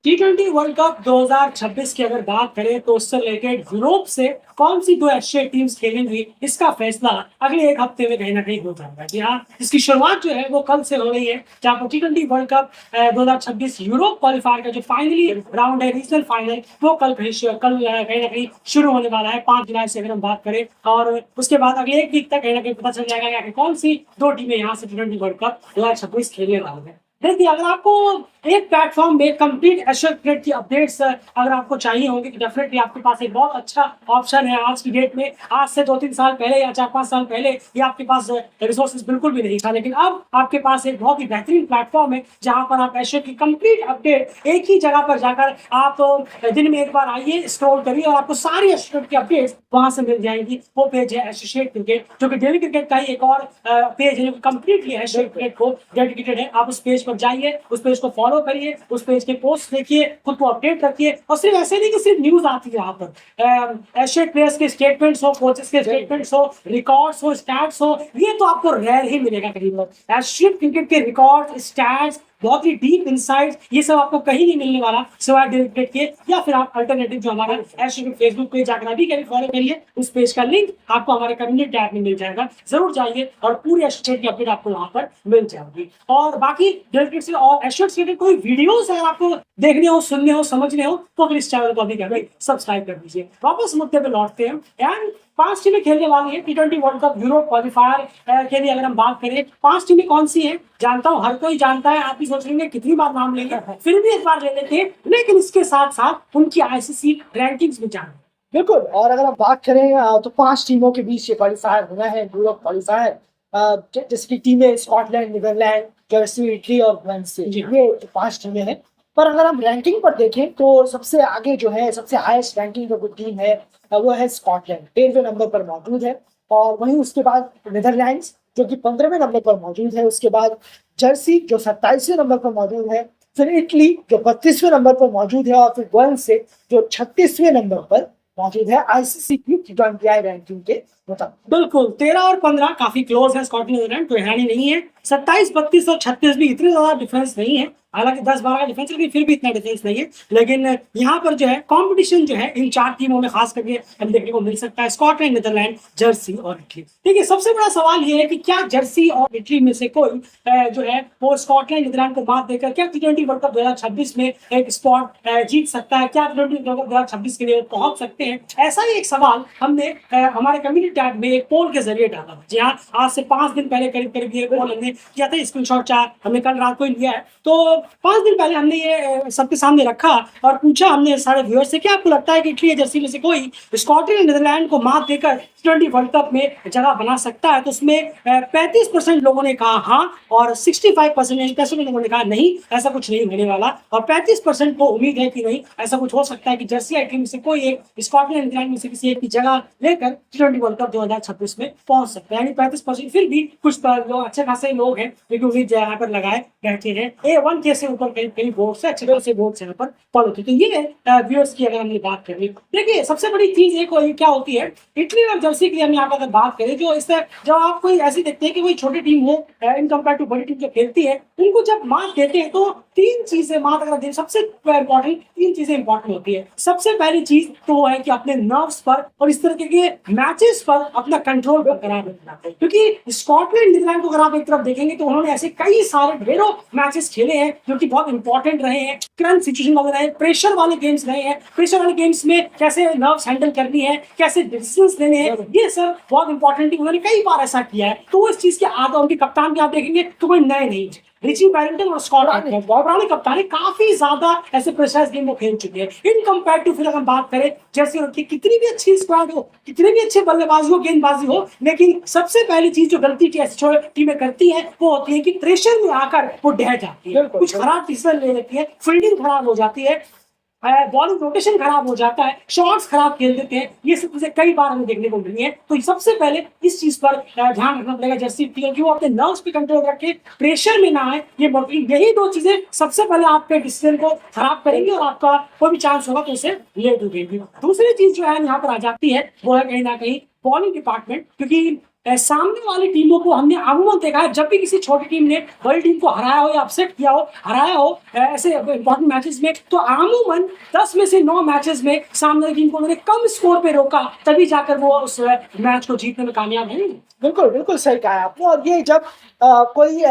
T20 world cup 2026 की अगर बात करें तो उससे रिलेटेड यूरोप से कौन सी दो एशियाई टीम्स खेलेंगी इसका फैसला अगले एक हफ्ते में कहीं ना कहीं हो जाएगा। जी हाँ, इसकी शुरुआत जो है वो कल से हो रही है, जहाँ पर T20 world cup 2026 Europe qualifier का जो फाइनली राउंड है, रीजनल फाइनल, वो कल कहीं ना कहीं शुरू होने वाला है 5 जुलाई से अगर हम बात करें। और उसके बाद अगले एक वीक तक कहीं ना कहीं पता चल जाएगा कि कौन सी दो टीमें यहाँ से T20 वर्ल्ड कप 2026 खेलने वाली है। देखिए, अगर आपको एक प्लेटफॉर्म में कंप्लीट एशिया क्रिकेट की अपडेट्स अगर आपको चाहिए होंगे तो डेफिनेटली आपके पास एक बहुत अच्छा ऑप्शन है आज की डेट में। आज से 2-3 साल पहले या 4-5 साल पहले ये आपके पास रिसोर्सेज बिल्कुल भी नहीं था, लेकिन अब आपके पास एक बहुत ही बेहतरीन प्लेटफॉर्म है जहां पर आप एशिया की कंप्लीट अपडेट एक ही जगह पर जाकर आप दिन में एक बार आइए, स्क्रॉल करिए और आपको सारी एशिया क्रिकेट की अपडेट्स वहां से मिल जाएंगी। वो पेज है एसोसिएट क्रिकेट, जो कि डेली क्रिकेट का ही एक और पेज है जो कंप्लीटली एशिया क्रिकेट को डेडिकेटेड है। आप उस पेज पर जाइए, उस पेज को फॉलो करिए, उस पेज के पोस्ट देखिए, खुद को अपडेट रखिए। और सिर्फ ऐसे नहीं कि सिर्फ न्यूज आती है यहाँ पर, एशिया प्लेयर्स के स्टेटमेंट्स हो, कोचेस के स्टेटमेंट्स हो, रिकॉर्ड्स हो, स्टैट्स हो, ये तो आपको रेयर ही मिलेगा कहीं पर। एशिया क्रिकेट के रिकॉर्ड, स्टैट्स, बहुत ही डीप इनसाइट, ये सब आपको कहीं नहीं मिलने वाला सिवाय डेडिकेट के। या फिर आप अल्टरनेटिव जो हमारा एशिया फेसबुक पेज जाकर अभी कभी फॉलो करिए, उस पेज का लिंक आपको हमारे कम्युनिटी टैब में मिल जाएगा। जरूर जाइए और पूरी एशिया की अपडेट आपको वहां पर मिल जाएगी। और बाकी डेडिकेट से और एशिया के कोई वीडियोस अगर आपको देखने हो, सुनने हो, समझने हो तो फिर इस चैनल को अभी सब्सक्राइब कर दीजिए। वापस मुद्दे पे लौटते हैं। एंड 5 टीमें खेलने वाली है T20 world cup Europe qualifier के लिए। अगर हम बात करें 5 टीमें कौन सी है, जानता हूं हर कोई जानता है। आप भी सोच लेंगे कितनी बार नाम लेंगे, फिर भी एक बार ले लेते हैं, लेकिन इसके साथ साथ उनकी आईसीसी रैंकिंग्स भी जान। बिल्कुल। और अगर हम बात करें तो 5 टीमों के बीच ये क्वालिफायर होना है, यूरोप क्वालिफायर। जैसे कि टीमें स्कॉटलैंड, नीदरलैंड, जर्सी, इटली और वेल्स, ये 5 टीमें हैं। पर अगर हम रैंकिंग पर देखें तो सबसे आगे जो है, सबसे हाईएस्ट रैंकिंग जो टीम है वो है स्कॉटलैंड, 13वें नंबर पर मौजूद है। और वहीं उसके बाद नीदरलैंड्स जो कि 15वें नंबर पर मौजूद है। उसके बाद जर्सी जो 27वें नंबर पर मौजूद है। फिर इटली जो 32वें नंबर पर मौजूद है। और फिर वेल्स से जो 36वें नंबर पर मौजूद है आईसीसी की T20 रैंकिंग के मुताबिक। बिल्कुल, 13 और 15 काफी क्लोज है स्कॉटलैंड नीदरलैंड, कोई हैरानी नहीं है। 27, 32 और 36 भी इतने ज्यादा डिफरेंस नहीं है, हालांकि 10-12 का डिफरेंस, लेकिन फिर भी इतना डिफरेंस नहीं है। लेकिन यहाँ पर जो है कंपटीशन जो है इन 4 टीमों में खास करके हम देखने को मिल सकता है, स्कॉटलैंड, नीदरलैंड, जर्सी और इटली। देखिए, सबसे बड़ा सवाल ये है कि क्या जर्सी और इटली में से कोई जो है वो स्कॉटलैंड, नीदरलैंड को मात देकर क्या T20 वर्ल्ड कप 2026 में एक स्पॉट जीत सकता है, क्या T20 वर्ल्ड कप 2026 के लिए पहुंच सकते हैं? ऐसा ही एक सवाल हमने हमारे कम्युनिटी टैब में एक पोल के जरिए डाला था। जी हाँ, आज से 5 दिन पहले करीब करीब ये पोल हमने किया था, स्क्रीनशॉट चार हमने कल रात को ही लिया है। तो 5 दिन पहले हमने ये सबके सामने रखा और पूछा हमने सारे व्यूअर्स से, क्या आपको लगता है कि इटली या जर्सी में से कोई स्कॉटलैंड, नीदरलैंड को मात देकर T20 वर्ल्ड कप में जगह बना सकता है? तो उसमें 35% लोगों ने कहा हाँ और 65% लोगों ने कहा नहीं, ऐसा कुछ नहीं होने वाला। और 35% को उम्मीद है कि नहीं, ऐसा कुछ हो सकता है कि जर्सी या इटली में से कोई एक, स्कॉटलैंड, नीदरलैंड में से किसी एक की जगह लेकर T20 वर्ल्ड कप 2026 में पहुंच सकते हैं। यानी 35%। फिर भी कुछ लोग, अच्छे खासे लोग हैं जो उम्मीद यहाँ पर लगाए बैठे हैं। A1 के से ऊपर कई बोर्ड से, अच्छे खासे बोर्ड से यहाँ पर फॉलो होती है। तो ये व्यूअर्स की अगर हमने बात करें, देखिए सबसे बड़ी चीज एक क्या होती है इटली और जर्सी की, हम यहाँ पर अगर बात करें, जो इससे जब आप कोई ऐसी देखते हैं कि कोई छोटी टीम हो इन कंपेयर टू बड़ी टीम जो खेलती है, उनको जब मात देते हैं तो 3 चीजें मात अगर दें, सबसे इंपॉर्टेंट 3 चीजें इंपॉर्टेंट होती है। सबसे पहली चीज तो वो है कि अपने नर्व्स पर और इस तरह के मैचेस पर अपना कंट्रोल बरकरार रखना है। क्योंकि स्कॉटलैंड, नीदरलैंड को अगर आप एक तरफ देखेंगे तो उन्होंने ऐसे कई सारे ढेरों मैचेस खेले हैं जो कि बहुत इंपॉर्टेंट रहे हैं, करंट सिचुएशन वगैरह है, प्रेशर वाले गेम्स रहे हैं। प्रेशर वाले गेम्स में कैसे नर्व्स हैंडल करनी है, कैसे डिसीजंस लेने हैं, ये सब बहुत इंपॉर्टेंट है। उन्होंने कई बार ऐसा किया है। तो इस चीज के आगे उनके कप्तान भी आप देखेंगे तो कोई नए नहीं, रिची बैरिंगटन और स्कॉटलैंड पुराने कप्तान है, काफी ज्यादा ऐसे प्रेशराइज गेम वो खेल चुके हैं इन कंपेयर टू। फिर अगर बात करें जैसे उनकी कितनी भी अच्छी स्क्वाड हो, कितने भी अच्छे बल्लेबाजी हो, गेंदबाजी हो, लेकिन सबसे पहली चीज जो गलती टीमें करती है वो होती है कि प्रेशर में आकर वो ढह जाती है, कुछ खराब डिसीजन ले लेती है, फील्डिंग खराब हो जाती है, बॉलिंग रोटेशन खराब हो जाता है, शॉट्स खराब खेल देते हैं। ये सब चीजें कई बार हमें देखने को मिली है। तो सबसे पहले इस चीज पर ध्यान रखना पड़ेगा जर्सी टीम की, वो अपने नर्व्स पे कंट्रोल रखे, प्रेशर में ना आए। यही 2 चीजें सबसे पहले आपके डिसीजन को खराब करेंगे और आपका कोई भी चांस होगा तो उसे ले डूबेगी। दूसरी चीज जो है यहाँ पर आ जाती है वो है कहीं ना कहीं बॉलिंग डिपार्टमेंट, क्योंकि सामने वाली टीमों को हमने अमूमन देखा है, जब भी किसी छोटी टीम ने बड़ी टीम को हराया हो या अपसेट किया हो, हराया हो ऐसे इंपॉर्टेंट मैचेस में, तो अमूमन 10 में से 9 मैचेस में सामने वाली टीम को उन्होंने कम स्कोर पे रोका, तभी जाकर वो उस मैच को जीतने में कामयाब हुई। बिल्कुल बिल्कुल सही कहा है आपने। और ये जब कोई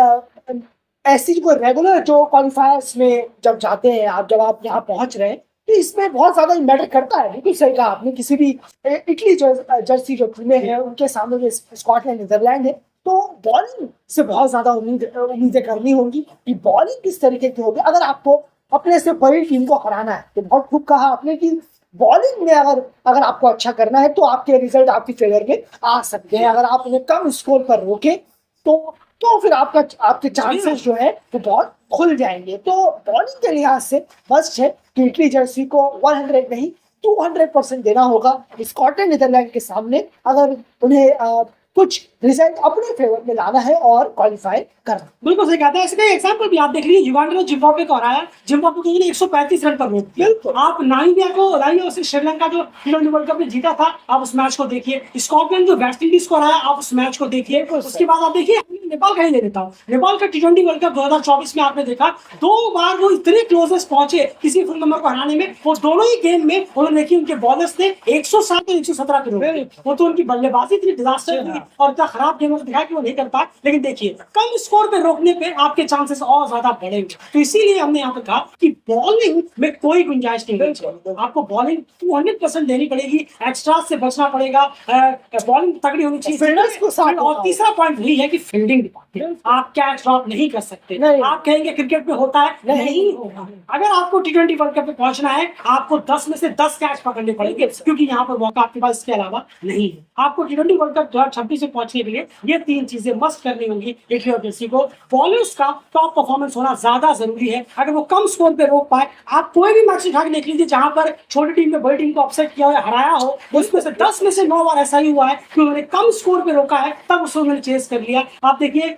ऐसी कोई रेगुलर जो क्वालिफायर्स में जब जाते हैं आप, जब आप यहाँ पहुंच रहे हैं, तो इसमें बहुत ज्यादा मैटर करता है। बिल्कुल सही कहा आपने। किसी भी इटली जर्सी जो टीमें हैं उनके सामने जो स्कॉटलैंड नीदरलैंड है, तो बॉलिंग से बहुत ज्यादा उम्मीदें करनी होंगी कि बॉलिंग किस तरीके की होगी। अगर आपको अपने से बड़ी टीम को हराना है, तो बहुत खूब कहा आपने कि बॉलिंग में अगर आपको अच्छा करना है तो आपके रिजल्ट आपकी फेवर में आ सकते हैं। अगर आप उन्हें कम स्कोर पर रोके तो फिर आपके चांसेस जो है वो बहुत खुल जाएंगे। तो बॉलिंग के लिहाज से मस्ट है कि इटली जर्सी को 100 नहीं 200% देना होगा स्कॉटलैंड नीदरलैंड के सामने, अगर उन्हें कुछ रिजल्ट अपने फेवर में लाना है और क्वालिफाई करना। बिल्कुल सही कहता है। इसका एग्जांपल भी आप देख लीजिए, युगांडा ने जिम्बाब्वे को हराया, जिम्बाब्वे को 135 रन पर रोक दिया। आप नामीबिया से श्रीलंका जो टी20 वर्ल्ड कप में जीता था, आप उस मैच को देखिए। स्कॉटलैंड जो वेस्ट इंडीज को हराया, आप उस मैच को देखिए। उसके बाद आप देखिए नेपाल का ही ले लेता हूँ। नेपाल का टी20 वर्ल्ड कप 2024 में आपने देखा, 2 बार वो इतने क्लोजेस्ट पहुंचे किसी फुल नंबर को हराने में। वो दोनों ही गेम में उन्होंने देखी, उनके बॉलर्स ने 107 और 117 के रोक, वो तो उनकी बल्लेबाजी इतनी डिजास्टर थी और इतना खराब गेम दिखा कि वो नहीं कर पाए। लेकिन देखिए, कम स्कोर पे रोकने पे आपके चांसेस और ज्यादा बढ़ेंगे। तो इसीलिए हमने यहाँ पे कहा कि बॉलिंग में कोई गुंजाइश नहीं है। आपको बॉलिंग 200% देनी पड़ेगी, एक्स्ट्रा से बचना पड़ेगा, बॉलिंग तगड़ी होनी चाहिए। और तीसरा पॉइंट यही है कि फील्डिंग डिपार्टमेंट, आप कैच ड्रॉप नहीं कर सकते। आप कहेंगे क्रिकेट में होता है, नहीं होगा। अगर आपको टी20 वर्ल्ड कप में पहुंचना है, आपको 10 में से 10 कैच पकड़ने पड़ेंगे, क्योंकि यहाँ पर मौका आपके पास इसके अलावा नहीं है। आपको टी20 वर्ल्ड कप 2026 में पहुंचने के लिए ये 3 चीजें मस्ट करनी होंगी इटली और जर्सी को। बॉलर्स का टॉप परफॉर्मेंस होना ज्यादा जरूरी है। अगर वो कम स्कोर पे रोक पाए, आप कोई भी मैच उठा के देख लीजिए जहां पर छोटी टीम ने बड़ी टीम को अपसेट किया हो, हराया हो, उसमें से 10 में से 9 बार ऐसा ही हुआ है कि उन्होंने कम स्कोर पे रोका है, तब उसको उन्होंने चेस कर लिया। आप देखिए,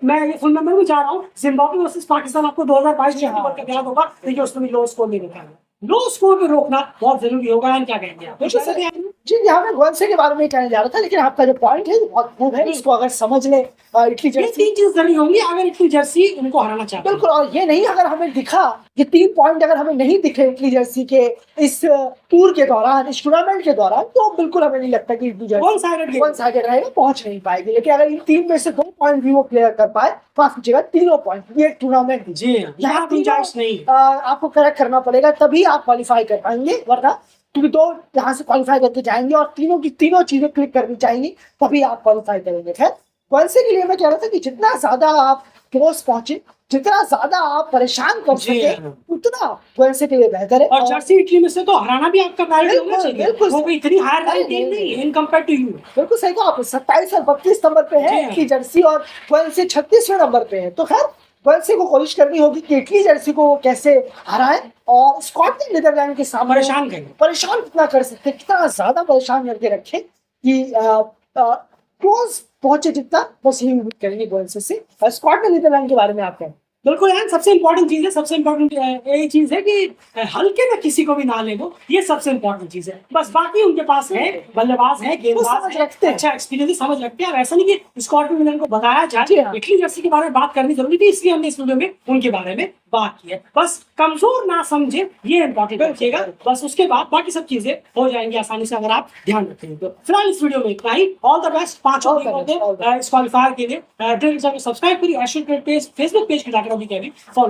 मैं फुल नंबर में जा रहा हूँ, जिम्बाब्वे वर्सेस पाकिस्तान, आपको 2022 में वर्ल्ड कप याद होगा। देखिए, उसमें भी लो स्कोर नहीं रोका है। लो स्कोर पे रोकना बहुत जरूरी होगा। क्या कहेंगे आप? जी, यहाँ मैं गोल्से के बारे में कहने जा रहा था, लेकिन आपका जो पॉइंट है बहुत खूब है। इसको अगर समझ ले इटली जर्सी, 3 चीज करनी होंगी अगर इटली जर्सी उनको हराना चाहते हैं। बिल्कुल। और ये नहीं, अगर हमें दिखा ये 3 पॉइंट अगर हमें नहीं दिखे इटली जर्सी के इस टूर के दौरान, इस टूर्नामेंट के दौरान, तो बिल्कुल हमें नहीं लगता कि इटली जर्सी वन साइडेड रहेगा, पहुंच नहीं पाएगी। लेकिन अगर इन 3 में से 2 पॉइंट भी वो क्लियर कर पाए, पास कीजिएगा 3 पॉइंट, ये टूर्नामेंट यहाँ गुंजाइश नहीं, आपको करेक्ट करना पड़ेगा, तभी आप क्वालिफाई कर पाएंगे। वरना क्योंकि 2 यहाँ से क्वालिफाई करके जाएंगे और तीनों की तीनों चीजें क्लिक करनी चाहिए, तभी आप क्वालिफाई करेंगे। खैर, वैसे के लिए मैं कह रहा था कि जितना ज्यादा आप क्लोज पहुंचे, जितना ज्यादा आप परेशान कर सके, उतना वैसे के लिए बेहतर है। और जर्सी इटली में से तो हराना भी आपका प्रायोरिटी होना चाहिए। वो इतनी हायर टीम नहीं है इन कंपेयर टू यू। बिल्कुल सही कहा आपने। 27 और 32 नंबर पे है इटली जर्सी और वेल्से 36वें नंबर पे है। तो खैर, वेल्से को कोशिश करनी होगी कि इटली जर्सी को कैसे हराए और स्कॉटलैंड नीदरलैंड के सामने परेशान कितना कर सकते, कितना ज्यादा परेशान करके रखे कि क्लोज पहुंचे जितना, बस यही उम्मीद करेंगे वेल्से से। स्कॉटलैंड नीदरलैंड के बारे में आप कहें? बिल्कुल यार, सबसे इंपॉर्टेंट चीज है, सबसे इंपॉर्टेंट यही चीज है कि हल्के में किसी को भी ना ले वो, ये सबसे इंपॉर्टेंट चीज है। बस बाकी उनके पास है बल्लेबाज है, गेंदबाज है, अच्छा एक्सपीरियंस, समझ रखते हैं। ऐसा नहीं कि स्कॉटलैंड को बताया जाए। इटली जर्सी के बारे में बात करनी जरूरी थी, इसलिए हमने इस वीडियो में उनके बारे में बात की है। बस कमजोर ना समझे, ये इंपॉर्टेंट रखिएगा। बस उसके बाद बाकी सब चीजें हो जाएंगी आसानी से, अगर आप ध्यान रखेंगे तो। फिलहाल इस वीडियो में इतना ही। ऑल द बेस्ट 5 इस क्वालिफायर के लिए। सब्सक्राइब करिए Asian cricket page, Facebook page के जाकर फॉलो